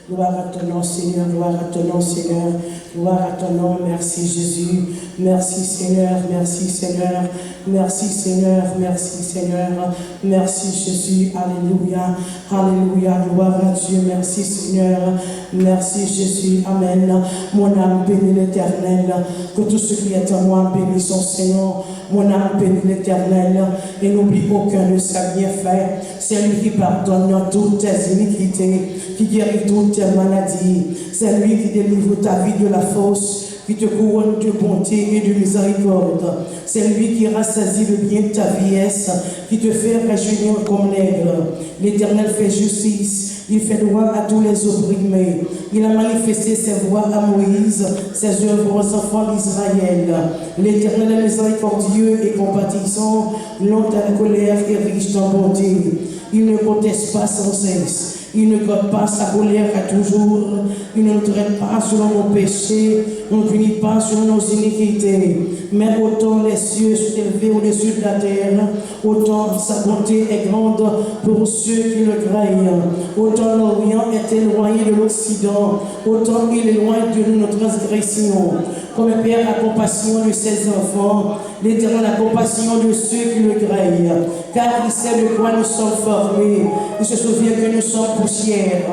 Gloire à ton nom, Seigneur. Gloire à ton nom, Seigneur. Gloire à ton nom. Merci, Jésus. Merci, Seigneur. Merci, Seigneur. Merci, Seigneur. Merci, Seigneur. Merci, Jésus. Alléluia. Alléluia. Gloire à Dieu. Merci, Seigneur. Merci, Jésus. Amen. Mon âme bénit l'Éternel. Que tout ce qui est en moi bénisse son Seigneur. Mon âme bénit l'Éternel. Et n'oublie aucun de ses bienfaits. C'est lui qui pardonne toutes tes iniquités, qui guérit toutes tes maladies. C'est lui qui délivre ta vie de la fosse, qui te couronne de bonté et de miséricorde. C'est lui qui rassasie le bien de ta vieillesse, qui te fait rajeunir comme l'aigle. L'Éternel fait justice. Il fait droit à tous les opprimés. Il a manifesté ses voies à Moïse, ses œuvres aux enfants d'Israël. L'Éternel est miséricordieux et compatissant, lent à la colère et riche en bonté. Il ne conteste pas sans cesse. Il ne garde pas sa colère à toujours. Il ne nous traite pas selon nos péchés. On ne punit pas selon nos iniquités. Mais autant les cieux sont élevés au-dessus de la terre, autant sa bonté est grande pour ceux qui le craignent. Autant l'Orient est éloigné de l'Occident, autant il éloigne de nous nos transgressions. Comme un père a compassion de ses enfants, l'Éternel a compassion de ceux qui le craignent. Car il sait de quoi nous sommes formés. Il se souvient que nous sommes poussière.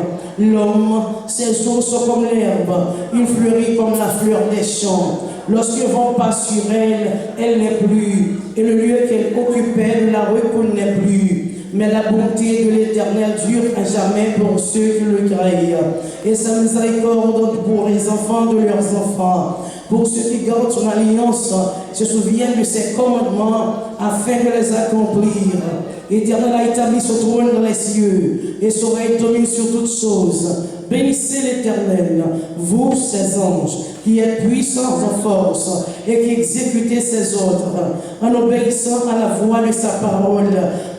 L'homme, ses jours sont comme l'herbe. Il fleurit comme la fleur des champs. Lorsque vent passe sur elle, elle n'est plus. Et le lieu qu'elle occupait ne la reconnaît plus. Mais la bonté de l'Éternel dure à jamais pour ceux qui le craignent. Et sa miséricorde pour les enfants de leurs enfants. Pour ceux qui gardent son alliance, se souviennent de ses commandements afin de les accomplir. L'Éternel a établi son trône dans les cieux et son règne domine sur toutes choses. Bénissez l'Éternel, vous, ses anges, qui êtes puissants en force et qui exécutez ses ordres en obéissant à la voix de sa parole.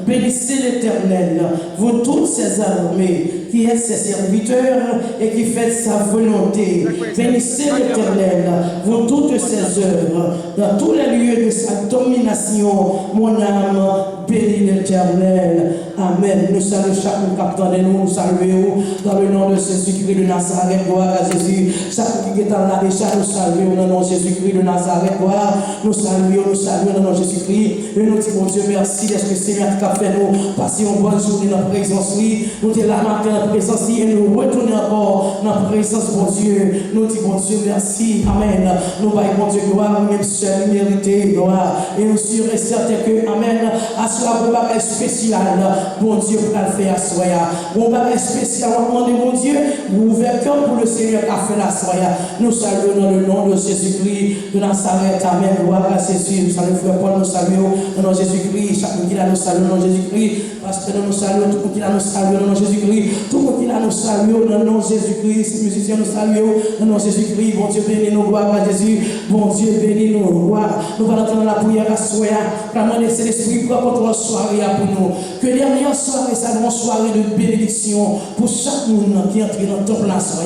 Bénissez l'Éternel, vous toutes ses armées, qui êtes ses serviteurs et qui faites sa volonté. Bénissez l'Éternel, vous toutes ses œuvres, dans tous les lieux de sa domination. Mon âme bénit l'Éternel. Amen. Nous saluons chaque capitaine de nous, nous saluons dans le nom de Jésus-Christ de Nazareth. Gloire à Jésus. Chaque qui est en là déjà, nous saluons dans le nom de Jésus-Christ de Nazareth. Gloire. Nous saluons dans le nom de Jésus-Christ. Et nous disons, mon Dieu, merci d'être que Seigneur qui a fait nous passer une bonne journée dans la présence. Nous sommes là matin dans la présence et nous retournons encore dans la présence, mon Dieu. Nous disons, mon Dieu, merci. Amen. Nous voyons, mon Dieu, gloire, même seul, mérité, gloire. Et nous sommes certains que, Amen, à soi, vous avez spécial. Bon Dieu, pour le faire à soya. Bon bagage spécial, on demande, mon Dieu, vous ouvrez cœur pour le Seigneur qui a fait la soya. Nous saluons dans le nom de Jésus-Christ de Nazareth. Amen. Gloire à Jésus. Nous saluons frère Paul, nous saluons dans le nom de Jésus-Christ. Chaque qui là, nous saluons dans le nom de Jésus-Christ. Pasteur, nous saluons. Tout le monde qui là, nous saluons dans le nom de Jésus-Christ. Tout le monde qui là, nous saluons dans le nom de Jésus-Christ. Musiciens, nous saluons dans le nom de Jésus-Christ. Bon Dieu, bénis-nous, gloire à Jésus. Bon Dieu, bénis-nous, gloire. Nous allons entrer dans la prière à soya. Vraiment, laissez l'Esprit pour notre soirée pour nous. Que dernière soirée, ça soit une soirée de bénédiction pour chaque monde qui entre dans ton place.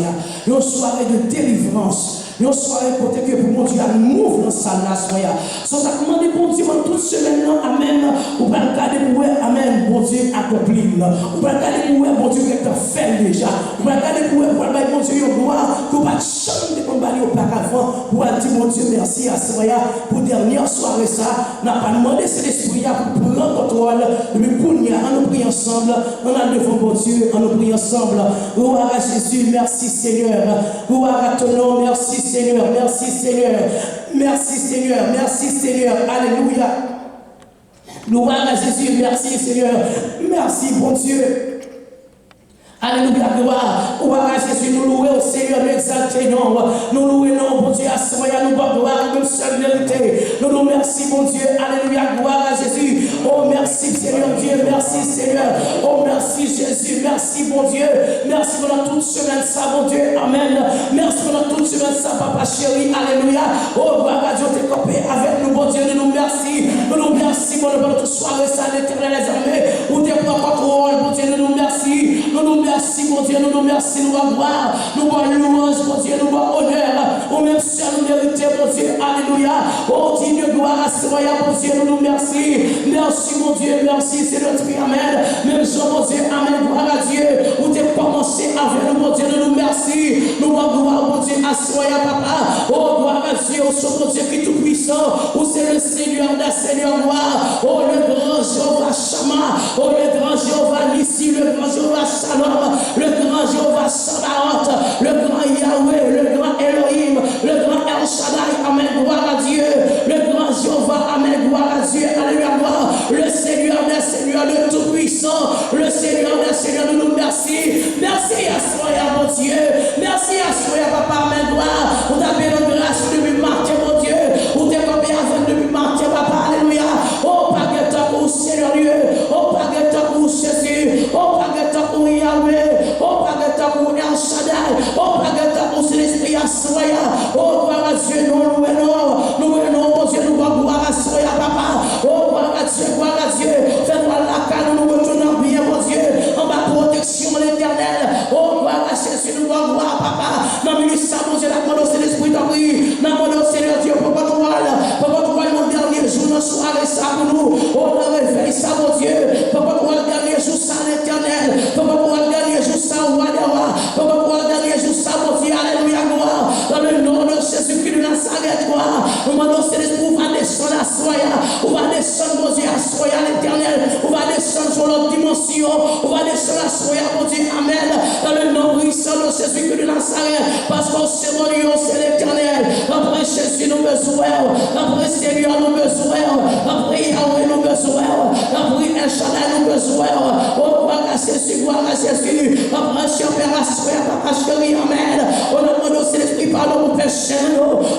Une soirée de délivrance. Une soirée pour que mon Dieu mouve dans sa soya. Sans demander pour Dieu toute semaine, amen. Ou pas regarder pour amen, bon Dieu accompli. Ou pas regarder pour bon Dieu qui a fait déjà. Ou pas regarder pour bon Dieu gloire. Ou pas changer comme bali auparavant. Ou pas dire mon Dieu merci à soya pour dernière soirée ça. N'a pas demandé c'est l'esprit pour prendre contrôle. Mais pour nous, on nous prie ensemble. On a devant mon Dieu, on nous prie ensemble. Gloire à Jésus, merci Seigneur. Gloire à ton nom, merci Seigneur, merci Seigneur, merci Seigneur, merci Seigneur, alléluia. Gloire à Jésus, merci Seigneur, merci bon Dieu. Alléluia, gloire. Gloire à Jésus, nous louons au Seigneur, nous exaltons. Nous louons, bon Dieu, à soya, nous bon gloire, nous seule vérité. Nous nous merci, bon Dieu. Alléluia, gloire à Jésus. Oh, merci Seigneur Dieu, merci Seigneur. Oh, merci Jésus, merci bon Dieu. Merci pendant toute semaine, ça, bon Dieu. Amen. Merci pendant toute semaine, ça, papa chéri. Alléluia. Oh, gloire à Dieu, t'es copé avec nous, bon Dieu. Nous nous merci. Nous nous merci pendant toute soirée, ça, l'éternel les armées. Où t'es pour contrôle, bon Dieu. Nous nous merci. Nous nous merci, mon Dieu, nous nous merci, nous allons gloire, nous allons louange, mon Dieu, nous allons honneur, au même seul nous méritons, mon Dieu, alléluia, oh digne gloire à ce royaume, mon Dieu, nous nous merci, mon Dieu, merci, c'est notre vie, amen, même Jean, mon Dieu, amen, gloire à Dieu, où tu as commencé avec nous, mon Dieu, nous nous merci. merci. Nous rendons gloire, mon Dieu, à soi, papa. Oh, gloire à Dieu, au son Dieu qui est tout puissant. Oh, c'est le Seigneur des Seigneurs gloire. Oh, le grand Jéhovah Shama. Oh, le grand Jéhovah Nissi, le grand Jéhovah Shalom, le grand Jéhovah Sabaoth, le grand Yahweh, le grand Elohim, le grand El Shaddai. Amen, gloire à Dieu. Le grand Jéhovah, amen, gloire à Dieu. Alléluia, gloire. Le Seigneur des Seigneurs, le Tout-Puissant, le Seigneur des Seigneurs, nous nous merci. Merci à soi, mon Dieu. Merci à soi, papa, amen, gloire. Vous avez une grâce depuis marqué, mon Dieu. Vous êtes combien avec depuis marqué, papa, alléluia. Oh, pas de temps pour Seigneur Dieu. Oh, pas de temps pour Jésus. Oh, pas de temps pour Yahweh. Oh, pas de temps pour El Shaddai. Oh, pas de temps pour l'Esprit à soi. Oh, gloire à Dieu, nous louons, mon Dieu, nous gloire à soi, papa. Oh, gloire à Dieu, fais-moi la canne, nous retournons bien, mon Dieu, en ma protection, l'éternel. Oh, gloire à Jésus, nous gloire, papa. Dans le ministère, mon Dieu, la demande c'est l'Esprit d'Abri. Dans le Seigneur Dieu, pour votre voile, mon dernier jour, dans soirée, ça pour nous. Oh, dans le réveil, ça, mon Dieu. Pour votre voile, dernier jour, ça, l'éternel. Pour votre voile, dernier jour, ça, roi des rois. Pour votre voile, dernier jour, ça, mon Dieu, alléluia, gloire. Dans le nom de Jésus-Christ de Nazareth, gloire. Nous demandons c'est l'Esprit, on va descendre à Soya. On va descendre, mon Dieu, à Soya, l'éternel. On va descendre sur l'autre dimension. On va descendre à Soya, mon Dieu, amen. Dans le nom puissant de Jésus-Christ de Nazareth. Parce qu'on sait, mon Dieu, c'est l'éternel. Après Jésus, nous besoin. Après Seigneur, nous besoin. Après Yahweh, nous besoin. Après El Shaddai, nous besoin. Oh, gloire à Jésus, gloire à Jésus. Après Père, à Soya, papa chéri, amen. On demande c'est l'Esprit, pardon pour péché,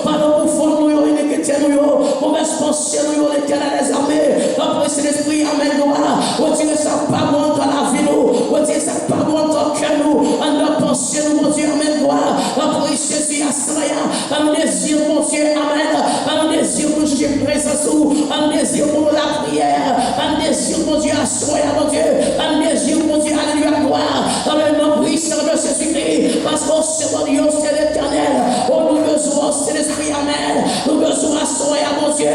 pardon pour faute, nous, iniquité, nous, mauvaise pensée, nous, l'éternel des armées. Après c'est l'Esprit, amen, gloire. Retirez ça pas bon dans la vie, nous. Retirez ça pas bon dans le cœur, nous. En notre pensée, nous, mon Dieu, amen, gloire. Après Jésus, à Soya, un désir, mon Dieu, amen. Un désir pour juger présence, un désir pour la prière, un désir, mon Dieu, à Soya, mon Dieu, un désir, mon Dieu, alléluia, gloire. Dans le nom puissant de Jésus-Christ, parce qu'on sait, mon Dieu, c'est l'éternel. Oh, nous besoin, c'est l'Esprit, amen. Nous besoin, à Soya, mon Dieu.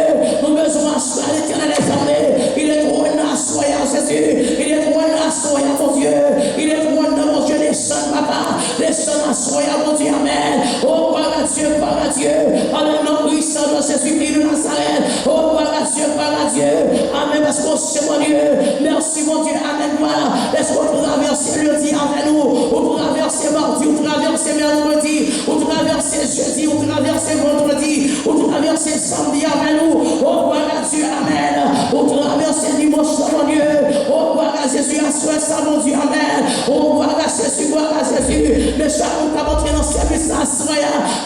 Nous besoin, à Soya, l'éternel des armées. Il est trop à Soya, Jésus. Il est trop à Soya, mon Dieu. Il est trop mon Dieu, descend, papa. Descend à Soya, mon Dieu, amen. Oh, gloire à Dieu, gloire à Dieu. Dans le nom puissant de Jésus-Christ de Nazareth. Oh, gloire à Dieu, gloire à Dieu. Amen, parce qu'on sait, mon Dieu. Merci, mon Dieu, amen, gloire. Laisse-moi traverser le dit avec nous. Ou traverser mardi, ou traverser mercredi, ou traverser jeudi, ou traverser vendredi, ou traverser samedi avec nous. Oh, gloire à Dieu, amen. Ou traverser dimanche, mon Dieu. Oh, gloire à Jésus, à soi, ça, mon Dieu, amen. Oh, gloire à Jésus, gloire à Jésus. Mais chaque fois qu'on va dans le service, à soi,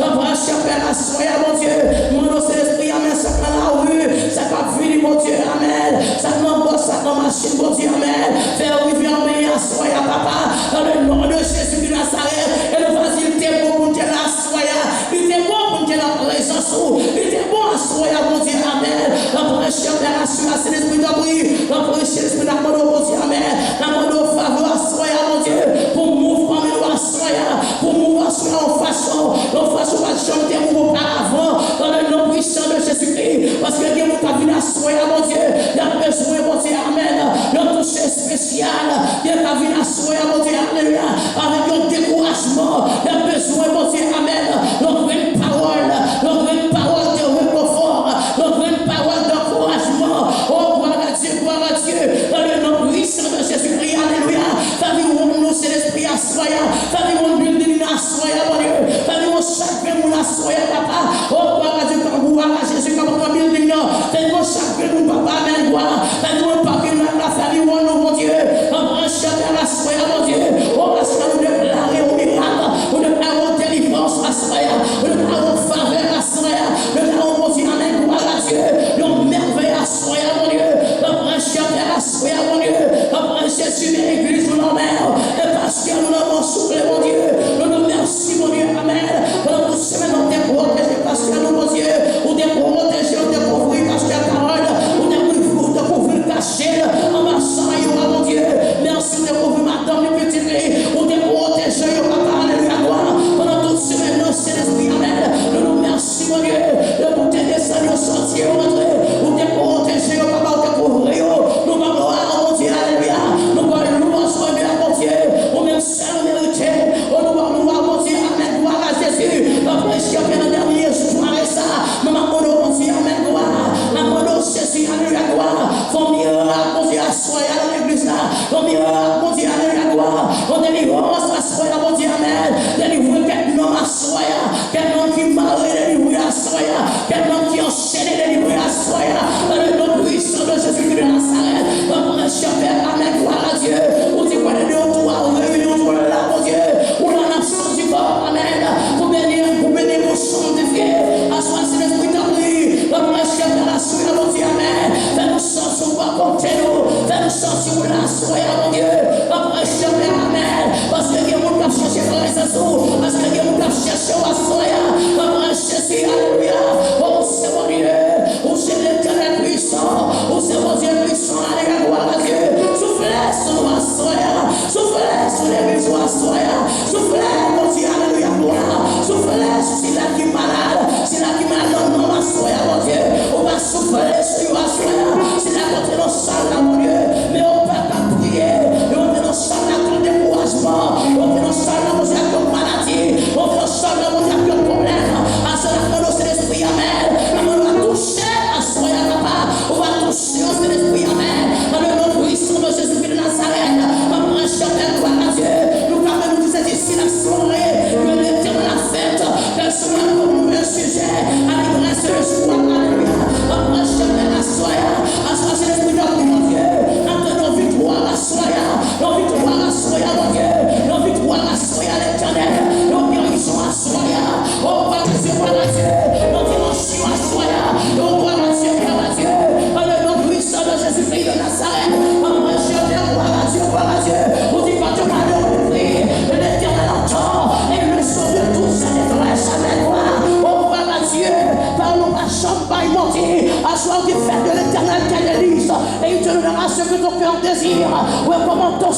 on va chercher à soi, mon Dieu. Mon nom, c'est l'Esprit, amen. Ça va la rue, ça va venir, mon Dieu, amen. Ça m'envoie, ça va machine, mon Dieu, amen. Faire arriver, amen, à soi, papa. Dans le nom de Jésus de Nazareth. Et le vas-y, il était bon pour te la soya. Il était bon pour te la présence. Il était bon à soya, mon Dieu, amen. La prochaine opération, c'est l'Esprit d'abri. La prochaine l'Esprit d'abri, mon Dieu, amen. La bonne faveur à soya, mon Dieu. Pour mouvement, à soya. Pour mouvement, en façon. En façon, pas de chanter auparavant. Dans le nom puissant de Jésus-Christ. Parce que Dieu vous a vu à soya, mon Dieu. Il a besoin, mon Dieu, amen. Le toucher spécial. Dieu a vu à soya, mon Dieu, alléluia. Avec un découragement, il a besoin, mon Dieu, amen. Notre vraie parole de réconfort, notre vraie parole d'encouragement. Oh, gloire à Dieu, dans le nom puissant de Jésus-Christ, alléluia. Famille, nous, c'est l'Esprit à soya. Famille, mon building à soya, mon Dieu. Famille, mon chacun, mon à soya, papa. Oh, gloire à Dieu, comme gloire à Jésus, comme notre building, famille, mon chacun, mon papa, amen, gloire. Famille, mon papa, la famille, mon Dieu. En branche, à soya, mon Dieu. Oh, parce que nous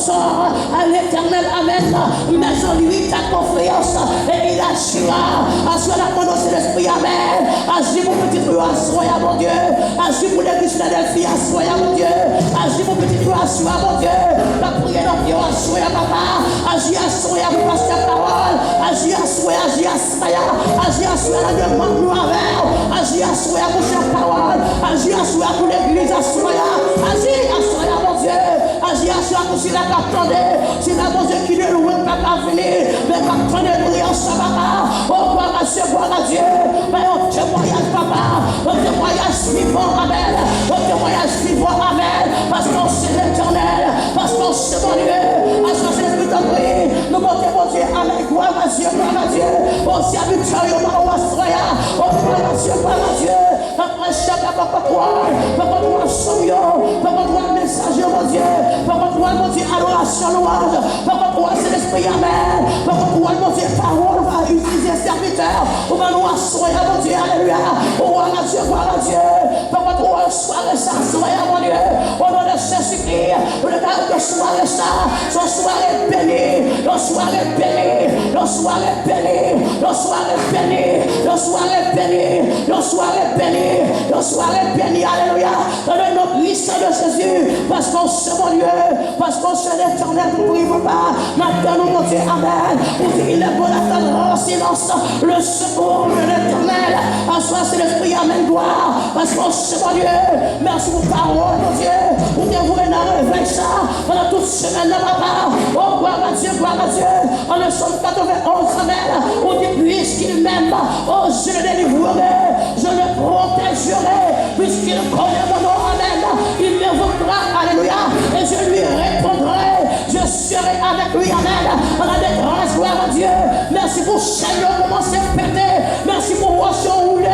sort à l'Éternel, amen. Mais en lui ta confiance et il assurera. Assure la confiance de l'Esprit, amen. Agis mon petit frère, assoya mon Dieu. Agis pour l'église Philadelphie, assoya mon Dieu. Agis mon petit frère, assoya mon Dieu. La prière dans Dieu, assoya papa. Agis, assoya pour passer la parole. Agis, assoya, agis, assoya. Agis, assoya la demande nous avec. Agis, assoya pour la parole. Agis, assoya pour l'église, assoya. Agis, assoya mon Dieu. Agis, assoya pour si la attendait. Si la mon Dieu qui ne loue pas venir. Mais qu'attendez prière ça papa. Oh, gloire à Dieu, gloire à Dieu. Mais on témoignage papa. On témoignage suivant, amen. On témoignage suivant, amen. Parce qu'on sait l'éternel. Parce qu'on sait mon Dieu. Parce qu'on sait l'esprit de prier. Nous montons mon Dieu, amen. Gloire à Dieu, gloire à Dieu. On s'y habitue, on va se faire. On gloire à Dieu, gloire à Dieu. Après chaque papa toi, papa toi, souillon, papa toi, messager, mon Dieu. Papa toi, mon Dieu, adoration, louange. Papa toi, c'est l'esprit, amen. Papa toi, mon Dieu, parole, va utiliser serviteur. On va nous assurer, mon Dieu, alléluia. Oh, gloire à Dieu, gloire à Dieu. Papa toi, soirée ça, soirée, mon Dieu. Au nom de Jésus-Christ, le temps de soirée ça, son soirée bénie, le soirée bénie, le soirée bénie, le soirée bénie, le soirée bénie, le soirée bénie, le soirée bénie, alléluia. Dans le nom puissant de Jésus, parce qu'on sait mon Dieu, parce qu'on sait l'éternel, nous prions pas. Maintenant, mon Dieu, amen. Pour qu'il est bon d'attendre en silence le secours de l'éternel. En soi, c'est l'esprit, amen, gloire. Parce qu'on sait mon Dieu, merci pour parole, mon Dieu. Pour que vous réveillez ça pendant toute semaine, papa. Oh, gloire à Dieu, gloire à Dieu. En le Somme 91, amen. On dit, puisqu'il m'aime, oh, je le délivrerai, je le protégerai, puisqu'il connaît mon nom, amen. Il m'évoquera, alléluia, et je lui répondrai, je serai avec lui, amen. On a des grâces, gloire à Dieu. Merci pour chaîne, commencer à péter. Merci pour rocher rouler.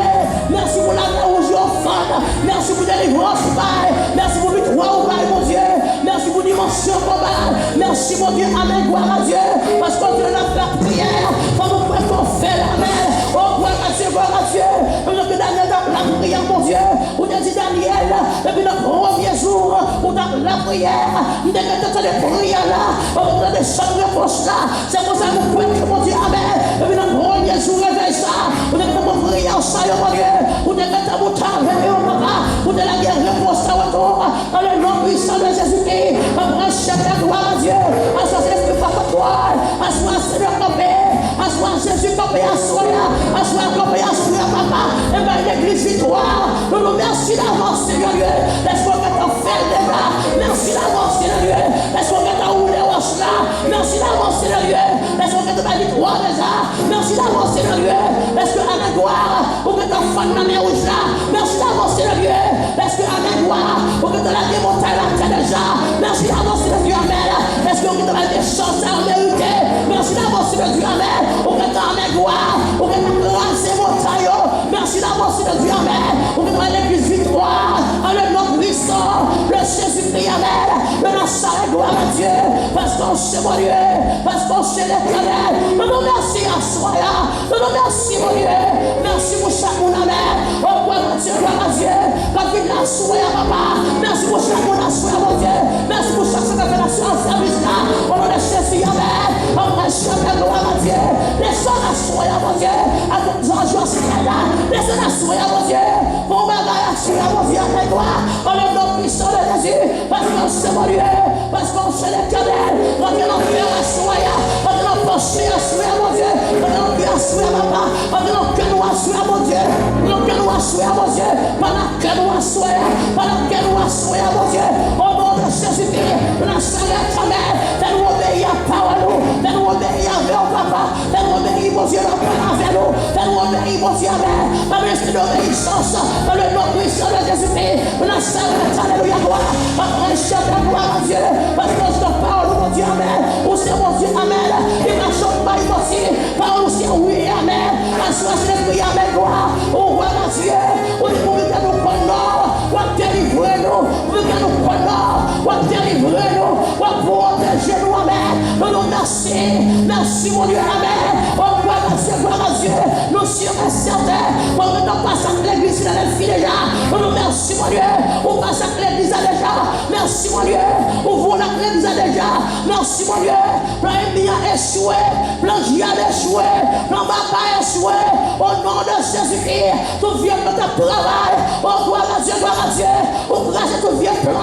Merci pour la main où je offre. Merci pour délivrance, Père. Merci pour victoire, Père, mon Dieu. Merci pour dimension, Père. Merci, mon Dieu, amen, gloire à Dieu. Parce qu'on te l'a fait prière. Quand nous pouvons faire l'amen. Oh, gloire à Dieu, gloire à Dieu. Nous que Daniel dans la prière, mon Dieu. Où tu dit Daniel, depuis le premier jour, où dans la prière, nous devons les prières là, on va descendre les poches là. C'est pour ça que nous pouvons, mon Dieu, amen. Depuis le premier jour, réveille ça. Vous devez vous prier en ça, mon Dieu. Vous devez vous travailler, papa. Vous devez la guerre, réponse à retour. Dans le nom puissant de Jésus-Christ, après chef de gloire à Dieu. À soi, c'est l'esprit papa toi. À soi, c'est le campé. À soi, Jésus campé, à soi, campé, à soi, papa. Et bien, l'église victoire. Nous nous merci d'avance, Seigneur Dieu. Laisse-moi que tu fasses le débat. Merci d'avance, Seigneur Dieu. Laisse-moi que tu roules les roches là. Merci d'avance, Seigneur Dieu. Laisse-moi que tu as victoire déjà. Merci d'avance, Seigneur Dieu. Laisse-moi que la gloire, pour que tu fasses la mer rouge là. Merci d'avance, Seigneur Dieu. Laisse-moi que la gloire, pour que tu la démonté la terre déjà. Merci d'avance, Seigneur Dieu. Amen. Laisse-moi que tu as des chances à mériter. Merci d'avance, Seigneur Dieu. Amen. Pour que tu as la gloire, pour que tu as rasé mon taillot. Merci d'avance, Seigneur Dieu. Amen. Pour que tu as l'église victoire. En le nom puissant, le Jésus-Christ, amen. Le Nazareth, gloire à Dieu. Parce qu'on sait mon Dieu. Parce qu'on sait l'éternel. Nous nous merci à soi. Nous nous merci, mon Dieu. Merci pour chaque monde, amen. Oh, gloire à Dieu, gloire à Dieu. Quand il a souhait, papa. Merci pour chaque monde, à soi, mon Dieu. Merci pour chaque monde qui a fait la service là. Au nom de Jésus, amen. On va chanter, gloire à Dieu. Laissons la soie, mon Dieu. À toute joie, c'est là. Laissons la soie, mon Dieu. Pour me garder, mon Dieu, avec toi. On le nom puissant de Jésus. Parce qu'on sait, mon Dieu. Parce qu'on sait l'éternel. Quand il a fait la soie, quand il a penché la soie, mon Dieu. Quand il a fait la soie, papa. Quand il a fait la soie, mon Dieu. Quand il a fait la soie, mon Dieu. Pendant que nous a soie. Pendant que nous a soie, mon Dieu. Au nom de Jésus-Christ. La salle éternelle. Fais-nous obéir à parole. Fais-nous obéir à vers papa. Fais-nous obéir, mon Dieu, dans avec nous. Fais-nous obéir, mon Dieu, amen. Par l'esprit d'obéissance. Dans le nom puissant de Jésus-Christ. La salle éternelle, alléluia, gloire. Après le chef de gloire à Dieu. Parce que je te parle, mon Dieu, amen. Ou c'est mon Dieu, amen. Il ne chante pas, il aussi. Parle aussi, oui, amen. À soi, c'est l'esprit, amen, gloire. Oh, gloire à Dieu. Ou nous pouvons nous prendre. Ou délivrer nous. Ou nous prendre. Ou délivrer nous. Ou protéger nous, amen. Nous nous merci. Merci, mon Dieu, amen. Oh, gloire à Dieu. Nous sommes certains. Quand nous passons à l'église, il a les filles déjà. Nous nous merci, mon Dieu. On passe à l'église déjà. Merci mon Dieu. Ouvre la clé déjà. Merci mon Dieu. Plan ennemi a échoué. Plan J a échoué. Plan Baba a échoué. Au nom de Jésus-Christ. Tout vient de ta travail. Oh gloire à Dieu, gloire à Dieu. Oh grâce à tout vient plan.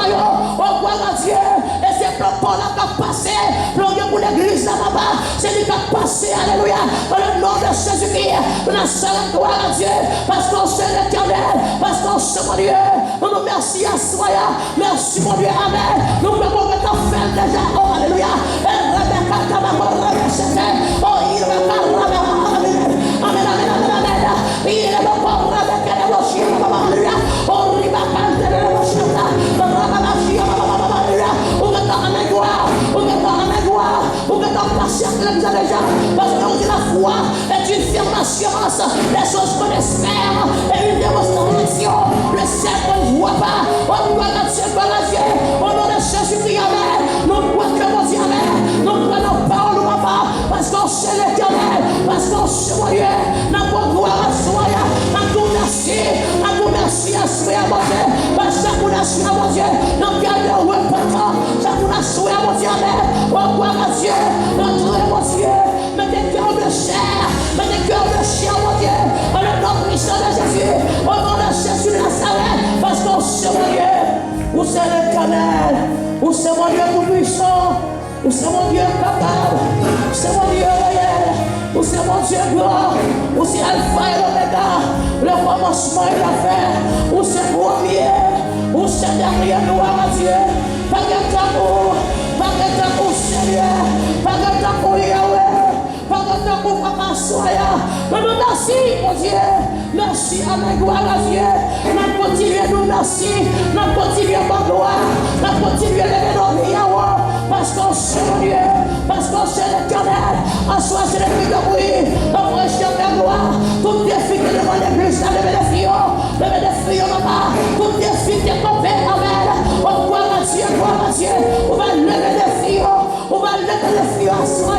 Oh gloire à Dieu. Et c'est plan Paul qui a passé. Plan pour l'église là-bas. C'est lui qui a passé. Alléluia. Dans le nom de Jésus-Christ. Nous avons gloire à Dieu. Parce qu'on sait l'éternel. Parce qu'on sait mon Dieu. Nous nous merci à soi. Merci mon Dieu. Amen. Nous pouvons mettre fin déjà. Oh alléluia. Oh il va amen. Amen, amen, amen, amen. Il est le pauvre avec les rochers. Alléluia. Oh il va canter les rochers. Ou maintenant en gloire. Ou maintenant en gloire. Ou maintenant passer à l'église déjà. Parce qu'on dit la foi est une firme assurance. Les choses qu'on espère et une démonstration. Le ciel qu'on ne voit pas. On doit la Dieu, gloire à Dieu. Au nom de Jésus-Christ, amen. Nous croyons que mon Dieu, amen. Nous prenons parole, papa. Parce qu'on sait l'éternel. Parce qu'on sait mon Dieu. Nous pouvons gloire à soi. Nous merci. Nous merci à soi, mon Dieu. Parce que nous merci à mon Dieu. Nous gardons le repentant. Nous merci à mon Dieu, amen. Oh, gloire à Dieu. Notre mon Dieu. Mettez cœur de chair. Mettez cœur de chair, mon Dieu. Dans le nom puissant de Jésus. Au nom de Jésus de Nazareth. Parce qu'on sait mon Dieu. Où c'est l'éternel. Où c'est mon Dieu tout-puissant. Où c'est mon Dieu capable. Où c'est mon Dieu réel. Où c'est mon Dieu gloire. Où c'est Alpha et l'Oméga. Le commencement et la fin. Où c'est premier. Où c'est dernier, gloire à Dieu. Pas de tambour. Pas de tambour, Seigneur. Pas de tambour, Yahweh. Pas de tambour, Papa Soya. Nous merci, mon Dieu. Merci à ma gloire à Dieu. Nous continuons, nous merci. Nous continuons, ma gloire. Nous continuons, les noms de Yahweh. Parce qu'on sait mon Dieu. Parce qu'on sait l'éternel. En soi, c'est le plus de bruit. On prêche la gloire. Tout défi que devant l'église, ça lève les filles. Lève les filles, maman. Tout défi que compère, amen. On gloire à Dieu, gloire à Dieu. On va lever les filles. On va lever les filles à soi.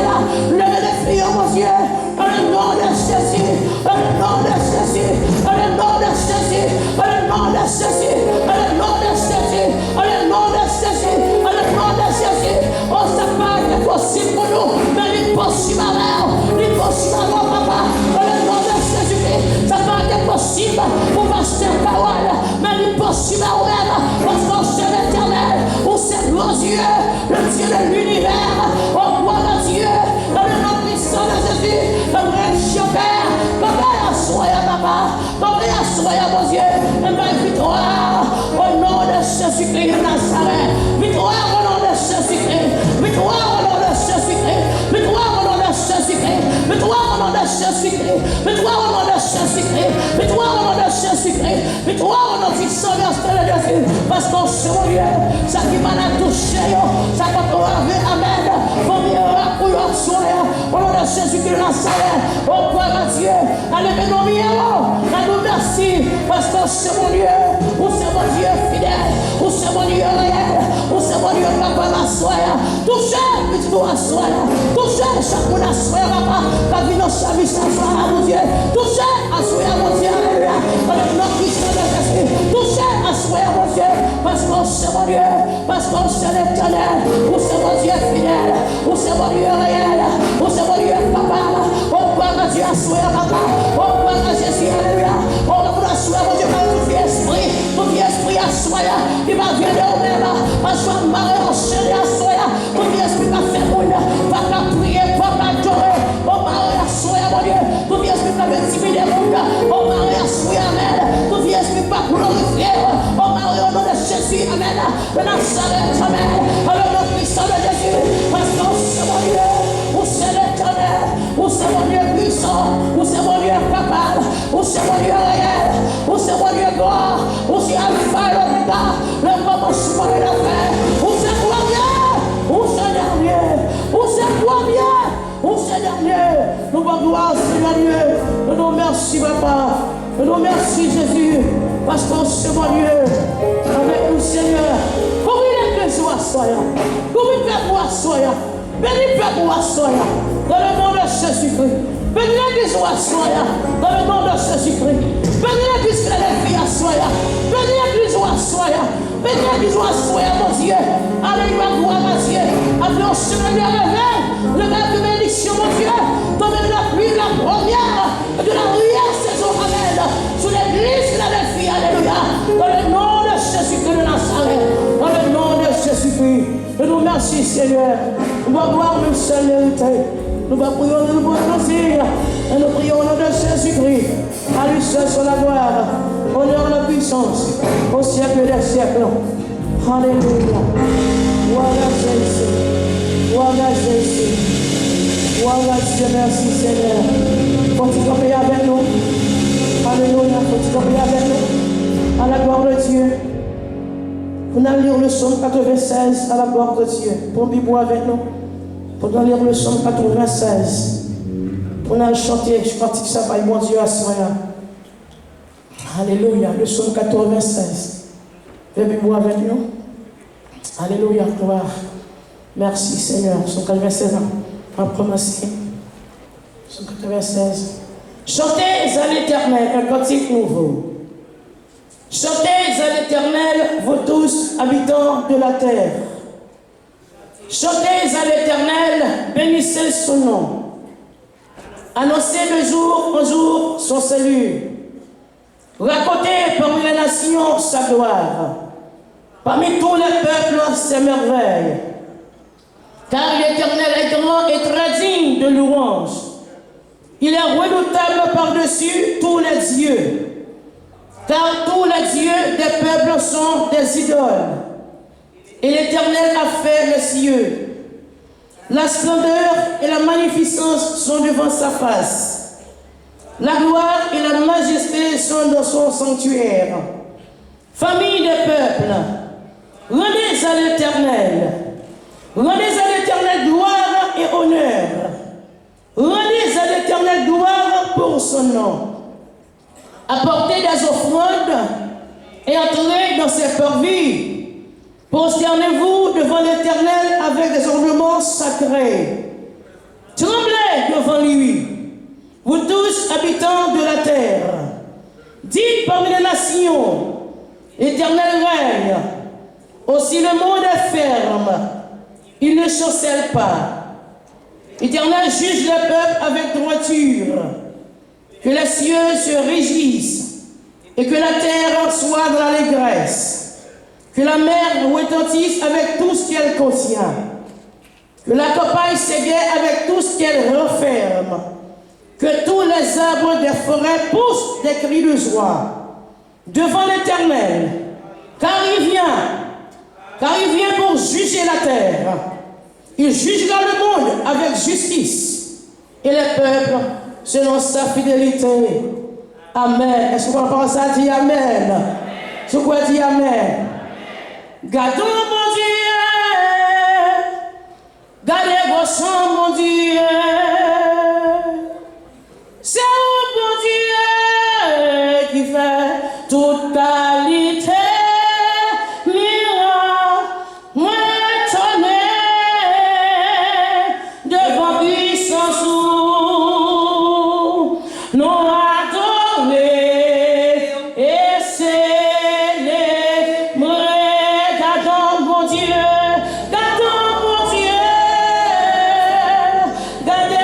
Lever les filles, mon Dieu. Dans le nom de Jésus. Dans le nom de Jésus. Dans le nom de Jésus. Dans le nom de Jésus. Dans le nom de Jésus. Dans le nom de Jésus. Dans le nom de Jésus. Oh, ça pas été possible pour nous. Mais l'impossible alors. L'impossible alors, papa. Dans le nom de Jésus-Christ. Ça pas été possible pour passer parole. Mais l'impossible alors même. Parce qu'on sait l'éternel. On sait grand Dieu. Le Dieu de l'univers. Oh, gloire à Dieu. Dans le nom puissant de Jésus. Comme région Père. Papa, soyez papa. Papa, soyez mon Dieu. Et ma victoire. Au nom de Jésus-Christ de Nazareth. Victoire au nom de Jésus-Christ. Victoire au nom de Jésus-Christ. Victoire au nom de Jésus-Christ. Victoire au nom de Jésus-Christ. Victoire au nom de Jésus-Christ. Victoire au nom de Jésus-Christ. Victoire au nom de Jésus-Christ. Parce qu'on sait mon Dieu. Ça qui m'a touché. Ça va te laver. Amen. Pour miracle pour your soin. Au nom de Jésus-Christ de Nazareth. Oh, gloire à Dieu. Allez, mais non, nous merci. Parce qu'on sait mon Dieu. Où c'est mon Dieu fidèle. Où c'est mon Dieu réel. Où c'est mon Dieu capable à soi. Touchez, petit doigt à soi. Touchez, chaque monde à soi, papa. Quand vient nos services à soi, mon Dieu. Touchez, à soi, mon Dieu. Alléluia. Dans le nom de Jésus. Touchez, à soi, mon Dieu. Parce qu'on sait mon Dieu. Parce qu'on sait l'éternel. Où c'est mon Dieu fidèle. Où c'est mon Dieu réel. Où c'est mon Dieu capable. Oh, gloire à Dieu à soi, papa. Oh, gloire à Jésus. Alléluia. Oh, gloire à soi, mon Dieu. Tout esprit. Tout esprit à soi. Il va venir au même. Parce qu'on m'a enchaîné à soi. Tout esprit va faire mon Dieu. Pas qu'à prier, pas qu'à adorer. Oh, m'a à soi, mon Dieu. Tout esprit va intimider mon Dieu. Oh, m'a à soi, amen. Tout esprit va glorifier. Oh, m'a au nom de Jésus, amen. De Nazareth, amen. Au nom puissant de Jésus. Parce qu'on sait mon Dieu. Où c'est l'éternel. Où c'est mon Dieu puissant. Où c'est mon Dieu capable. Où c'est mon Dieu réel. Où c'est mon Dieu gloire. Où c'est Alpha et l'Oméga. Le commencement et la fin. Où c'est premier. Où c'est dernier. Où c'est premier. Où c'est dernier. Nous allons gloire, Seigneur Dieu. Nous nous merci, papa. Nous nous merci, Jésus. Parce qu'on sait mon Dieu. Avec nous, Seigneur. Comment il est que soit soya. Comment il peut voir soya. Béni peut voir soya. Dans le nom de Jésus-Christ. Béni l'église à soya. Dans le nom de Jésus-Christ. Béni l'église que les filles à soya. Béni l'église à soya. Peut-être qu'ils ont assoyé, mon Dieu. Alléluia, gloire à Dieu. Après, on se met le rêve de bénédiction, mon Dieu. Tomber de la pluie, la première, de la lumière, saison, amen. Sur l'église, Philadelphie, alléluia. Dans le nom de Jésus-Christ de Nazareth. Dans le nom de Jésus-Christ. Et nous merci, Seigneur. Nous allons voir le seul mérité. Nous allons prier de nouveau plaisir. Et nous prions au nom de Jésus-Christ. À lui seul sur la gloire. Honneur la puissance. Au siècle des siècles. Alléluia. Voilà Jésus. Voilà Jésus. Voilà Dieu. Merci Seigneur. Faut-il camper avec nous? Alléluia. Faut-il camper avec nous? À la gloire de Dieu. On a lire le psaume 96 à la gloire de Dieu. Pour Bible avec nous. Pour lire le psaume 96. On a chanté, je crois que ça va, mon Dieu, à ce moment. Alléluia, le psaume 96. Venez Bible avec nous. Alléluia, gloire. Merci Seigneur. Psaume 96, on va commencer. Psaume 96. Chantez à l'Éternel un cantique nouveau. Chantez à l'Éternel, vous tous, habitants de la terre. Chantez à l'Éternel, bénissez son nom. Annoncez de jour en jour son salut. Racontez parmi les nations sa gloire. Parmi tous les peuples ses merveilles. Car l'Éternel est grand et très digne de louange. Il est redoutable par-dessus tous les dieux. Car tous les dieux des peuples sont des idoles. Et l'Éternel a fait les cieux. La splendeur et la magnificence sont devant sa face. La gloire et la majesté sont dans son sanctuaire. Famille des peuples, rendez à l'Éternel. Rendez à l'Éternel gloire et honneur. Rendez à l'Éternel gloire pour son nom. Apportez des offrandes et entrez dans ses parvis. Prosternez-vous devant l'Éternel avec des ornements sacrés. Tremblez devant lui, vous tous habitants de la terre. Dites parmi les nations, l'Éternel règne. Aussi le monde est ferme, il ne chancelle pas. L'Éternel juge les peuples avec droiture. Que les cieux se réjouissent et que la terre soit dans l'allégresse. Que la mer retentisse avec tout ce qu'elle contient. Que la campagne s'égaie avec tout ce qu'elle renferme. Que tous les arbres des forêts poussent des cris de joie devant l'Éternel. Car il vient pour juger la terre. Il jugera le monde avec justice et les peuples selon sa fidélité. Amen. Est-ce qu'on pense ça? Dit Amen. Est-ce qu'on dit Amen? Gardons mon Dieu. Gardez vos chants, mon Dieu. C'est mon Dieu qui fait toute qualité. Gardez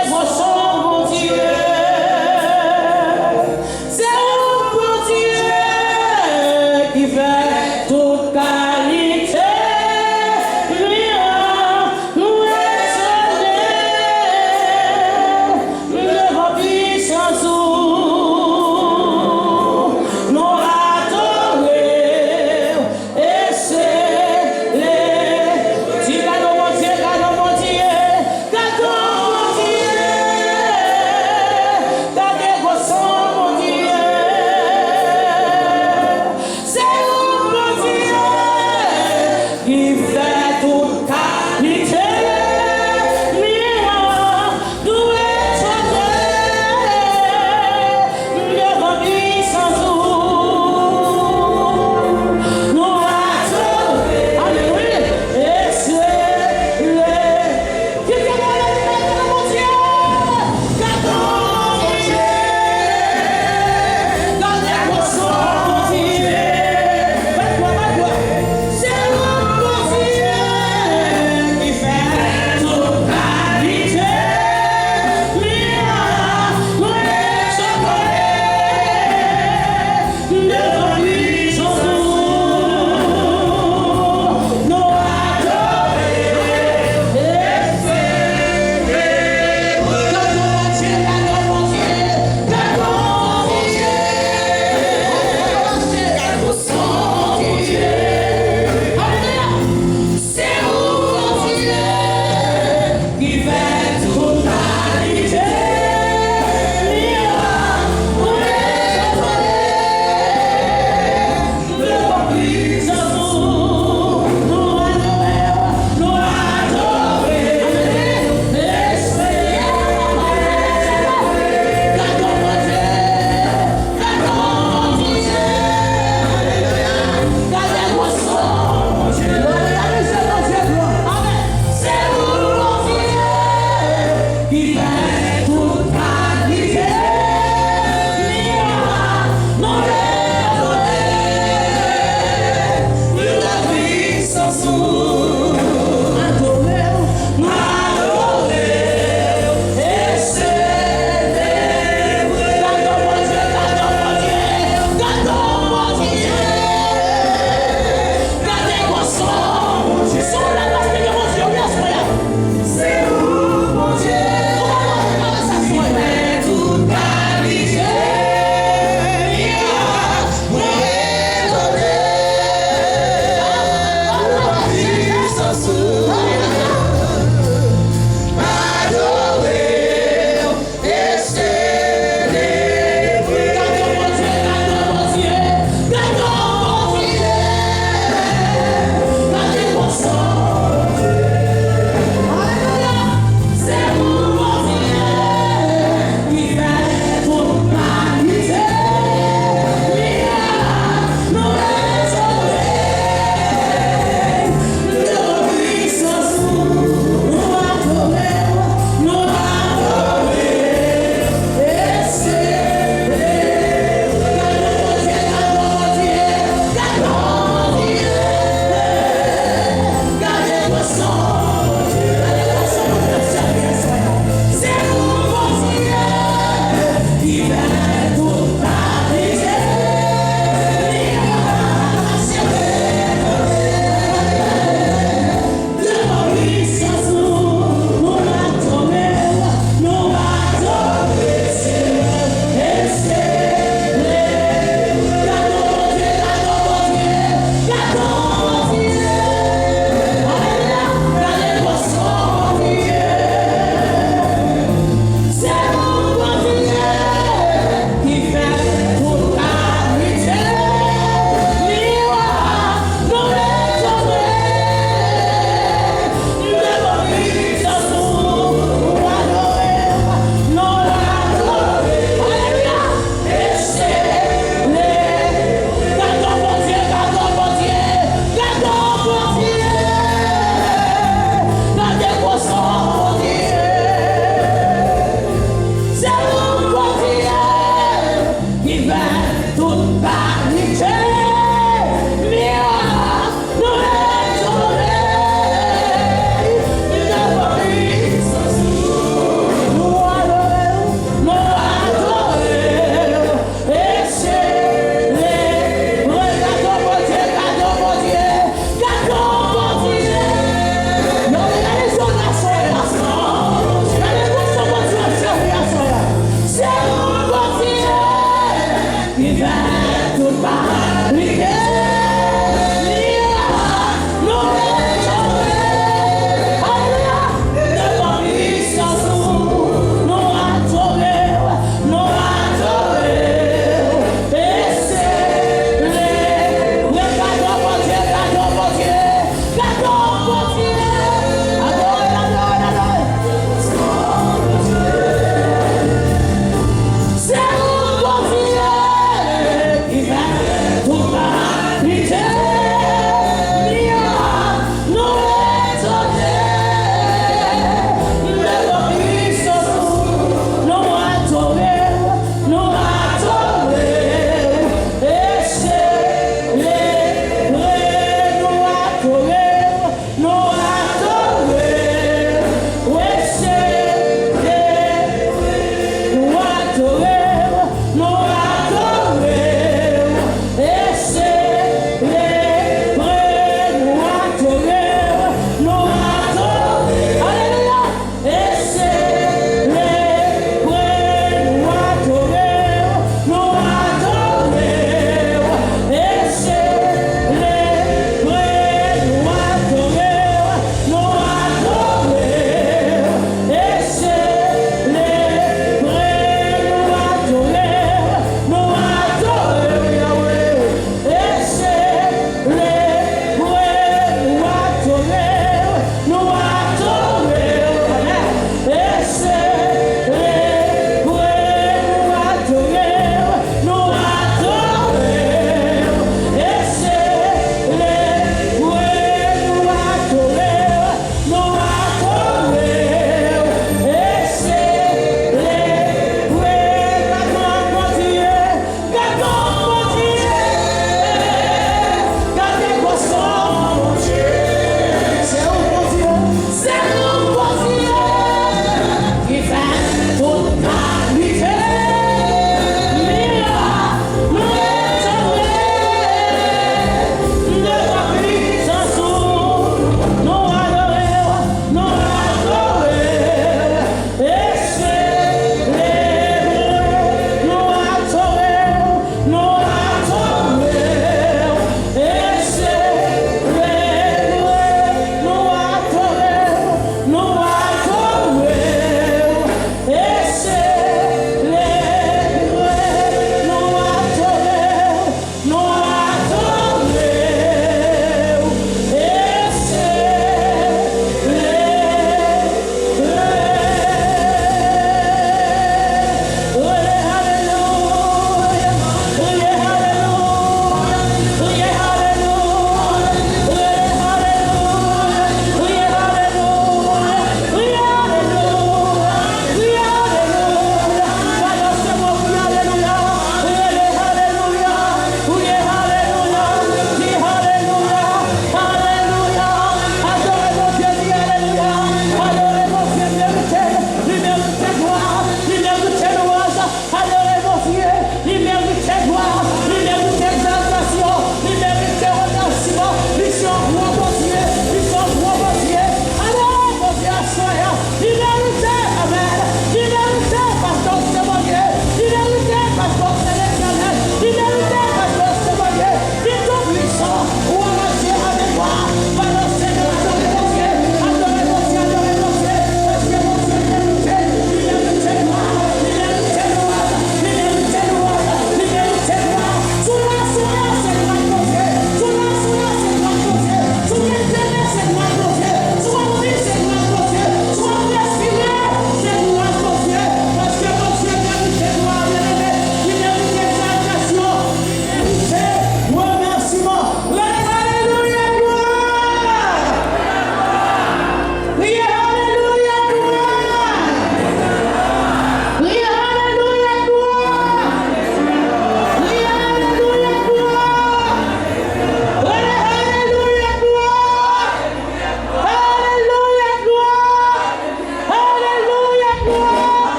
Et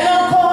encore,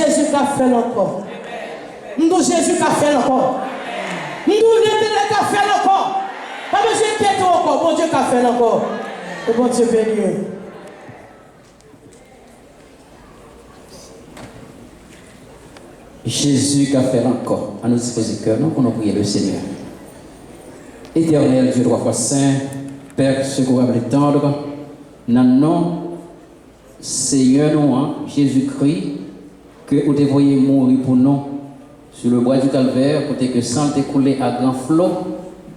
Jésus a fait encore. Nous Jésus a fait encore. Nous ne pas fait encore. Pas besoin de quitter encore. Bon Dieu a fait encore. Et bon Dieu béni. Jésus a fait encore. À nous disposer cœur, nous pour prier le Seigneur. Éternel Dieu trois fois saint, Père secourable et tendre, dans le nom Seigneur nous, Jésus-Christ, que vous devriez mourir pour nous sur le bois du calvaire, pour que sang t'écoule à grand flot,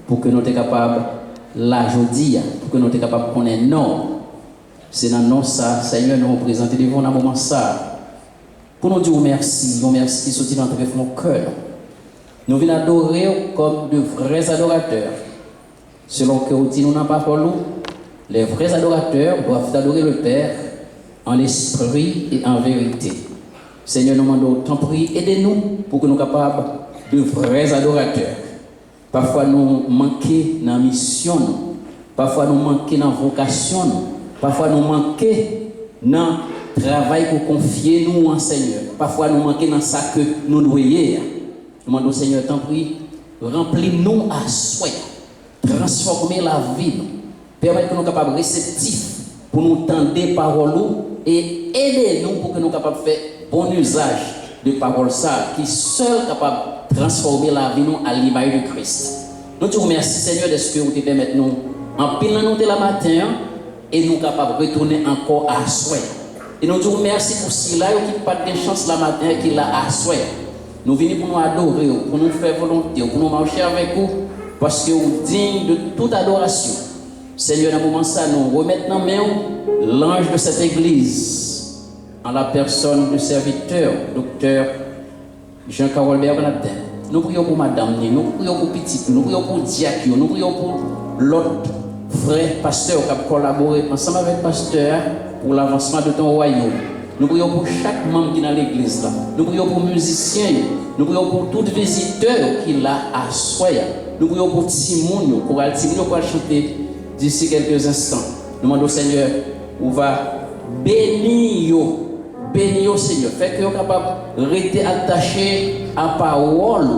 pour que nous soyons capables, la jodia, pour que nous soyons capables de connaître non. C'est dans le nom ça, Seigneur, nous représenter devant dans moment ça. Pour nous dire merci, merci qui sortit dans notre cœur. Nous venons adorer comme de vrais adorateurs. Selon que vous dites, nous n'avons pas parlé, les vrais adorateurs doivent adorer le Père en l'esprit et en vérité. Seigneur, nous demandons, t'en prie, aidez-nous pour que nous soyons capables de vrais adorateurs. Parfois, nous manquons dans la mission, parfois, nous manquons dans la vocation, parfois, nous manquons dans le travail pour confier nous en Seigneur. Parfois, nous manquons dans ça que nous doyons. Nous demandons, Seigneur, t'en prie, remplis-nous à souhait, transformer la vie, permettre que nous soyons capables réceptifs pour nous tendre des paroles et aider-nous pour que nous soyons capables de faire bon usage de paroles ça qui seul capable de transformer la vie nous à l'image de Christ. Nous te remercions Seigneur de ce que vous te permettez nous en pilant nous de la matin et nous capables de retourner encore à soi. Et nous te remercions pour cela qui pas de chance la matin qui l'a à soi. Nous venons pour nous adorer, pour nous faire volonté, pour nous marcher avec vous parce que vous digne de toute adoration. Seigneur, dans le moment ça, nous remettons en main l'ange de cette église, en la personne du serviteur, docteur Jean-Carol Bernardin. Nous prions pour madame, nous prions pour petit, nous prions pour diacre, nous prions pour l'autre frère pasteur qui a collaboré ensemble avec le pasteur pour l'avancement de ton royaume. Nous prions pour chaque membre qui est dans l'église là. Nous prions pour musiciens, nous prions pour tout visiteur qui l'a à soi. Nous prions pour Timon, pour Altimino, pour chanter d'ici quelques instants. Nous demandons au Seigneur, on va bénir au Seigneur. Fait que vous capable de rester attaché à parole.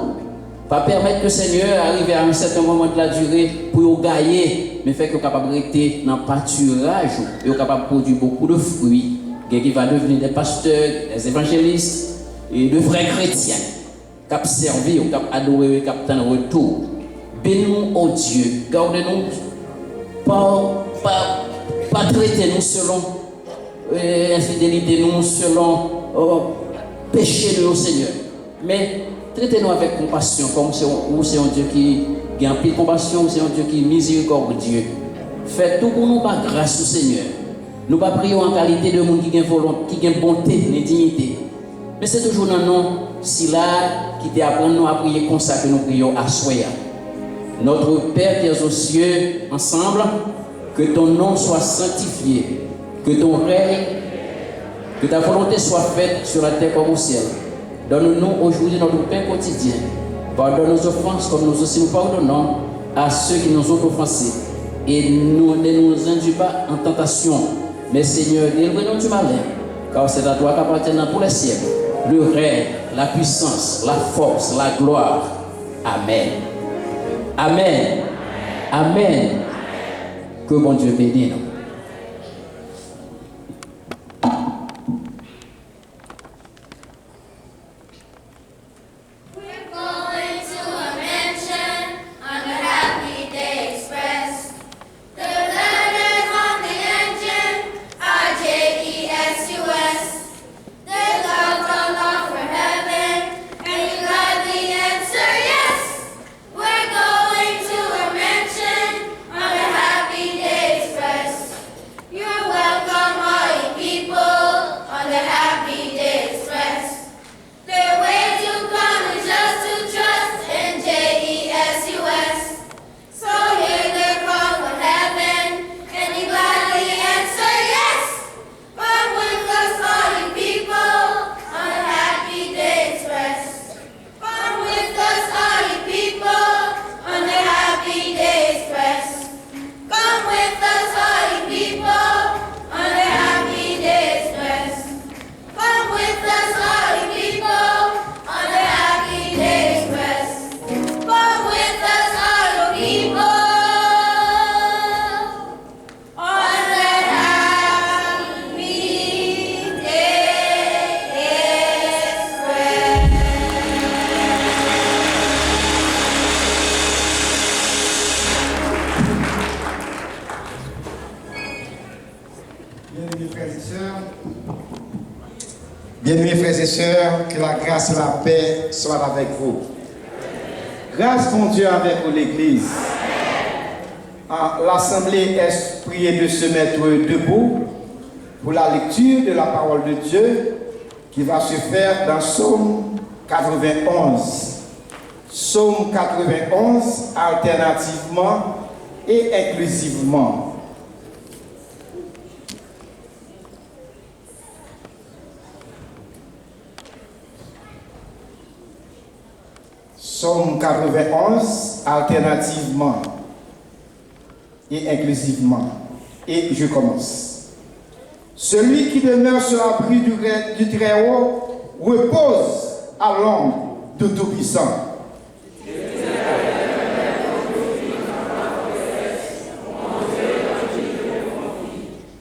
Pas permettre que le Seigneur arrive à un certain moment de la durée pour vous gagner. Mais fait que vous capable de rester dans le pâturage et vous capable de produire beaucoup de fruits. Qui va devenir des pasteurs, des évangélistes et de vrais chrétiens. Qui ont servi, qui ont adoré, qui ont retour. Bénis-nous, oh Dieu. Gardez-nous. Pas traiter nous selon infidélité, nous selon péché de nos Seigneur. Mais traitez-nous avec compassion, comme c'est un Dieu qui a un peu de compassion, c'est un Dieu qui est miséricordieux. Faites tout pour nous par grâce au Seigneur. Nous ne prions pas en qualité de monde qui a volonté, qui a bonté et dignité. Mais c'est toujours dans nous, si là, qui t'apprend nous à prier comme ça que nous prions à soi. Notre Père qui est aux cieux, ensemble, que ton nom soit sanctifié, que ton règne, que ta volonté soit faite sur la terre comme au ciel. Donne-nous aujourd'hui notre pain quotidien. Pardonne nos offenses comme nous aussi nous pardonnons à ceux qui nous ont offensés. Et ne nous induis pas en tentation, mais Seigneur, délivre-nous du malin, car c'est à toi qu'appartiennent dans tous les siècles le règne, la puissance, la force, la gloire. Amen. Amen. Amen. Que bon Dieu bénisse nous. We're going to a mansion on a happy day express. Bien-aimés frères et sœurs, que la grâce et la paix soient avec vous. Grâce mon Dieu avec l'Église. L'Assemblée est priée de se mettre debout pour la lecture de la parole de Dieu qui va se faire dans Psaume 91. Psaume 91 alternativement et inclusivement. Psaume 91 alternativement et inclusivement. Et je commence. Celui qui demeure sur l'abri du Très-Haut repose à l'ombre de Tout-Puissant.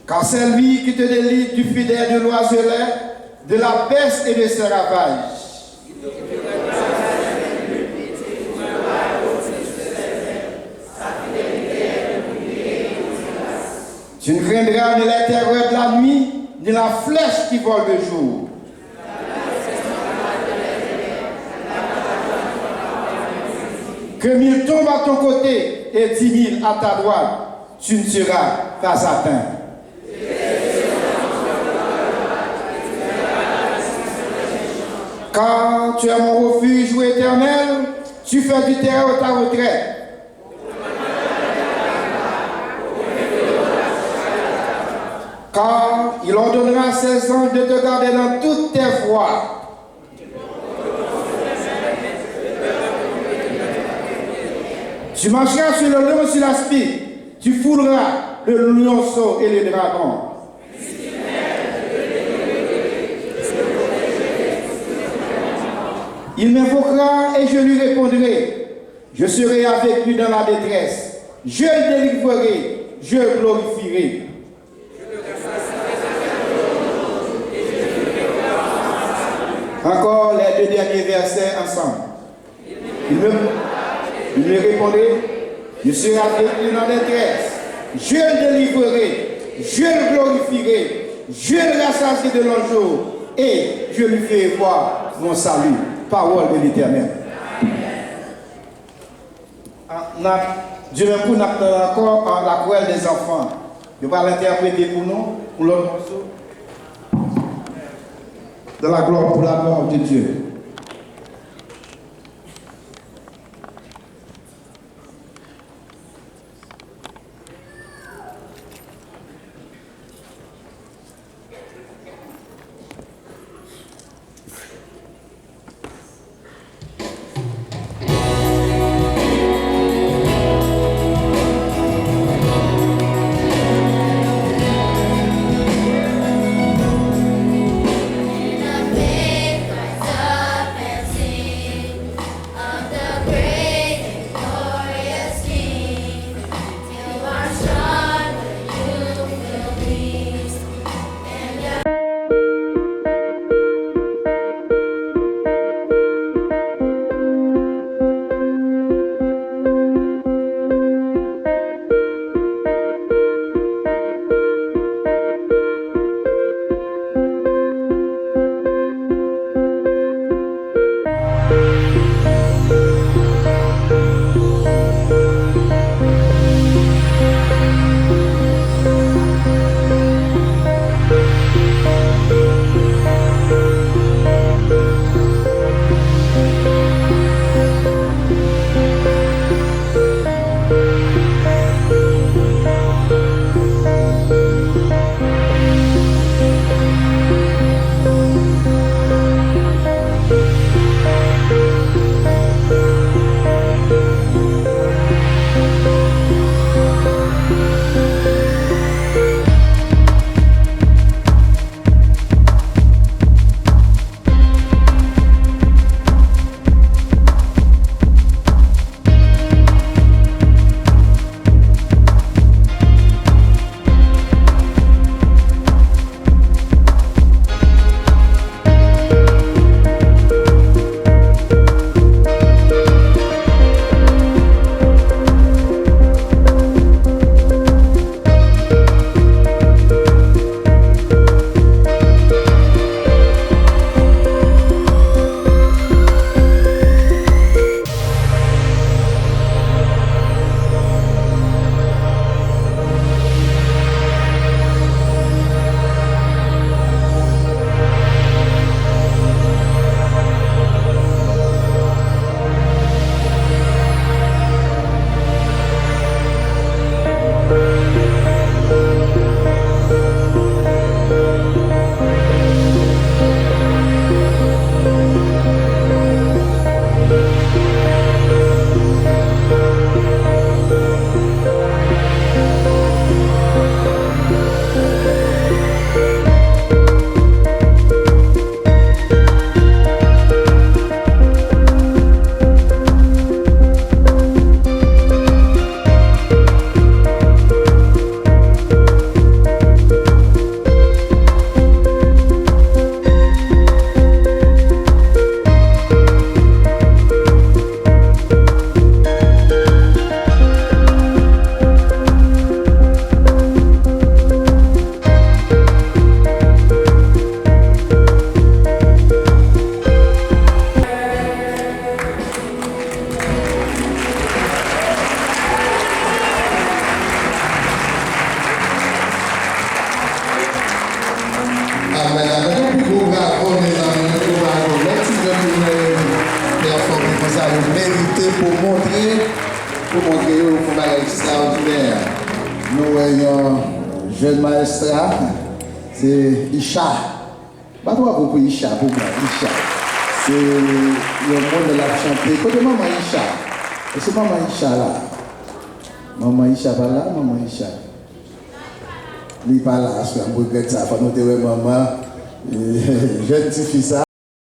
Car c'est lui qui te délivre du fidèle de l'oiselet, de la peste et de ses ravages. Tu ne craindras ni les terreurs de la nuit, ni la flèche qui vole de jour. Que 1000 tombent à ton côté et 10 000 à ta droite, tu ne seras pas atteint. Car tu es mon refuge, ô Éternel, tu fais du terreau ta retraite. Car il ordonnera à ses anges de te garder dans toutes tes voies. Tu marcheras sur le lion, sur la spique. Tu fouleras le lionceau et les dragons. Il m'invoquera et je lui répondrai. Je serai avec lui dans la détresse. Je le délivrerai, je le glorifierai. Encore les 2 derniers versets ensemble. Il me répondait, je serai avec lui dans la détresse. Je le délivrerai, je le glorifierai, je le rassasierai de l'enjour et je lui ferai voir mon salut. Parole de l'Éternel. Dieu même pour encore la chorale des enfants. Je vais l'interpréter pour nous, pour l'autre morceau. De la gloire pour la gloire de Dieu. In the big Amen. Amen. Vous bravo, mes amis. Vous bravo. Merci de nous performer comme ça. Vous méritez pour montrer au combat extraordinaire. Nous ayons un jeune maestrat, c'est Isha. Pas toi pour Isha, pour moi, Isha. C'est le monde de la chanter. Côté maman Isha. Et c'est maman Isha là. Maman Isha pas là, maman Isha. Il n'est pas là, je regrette ça. Il faut noter maman, jeune petit fils ça.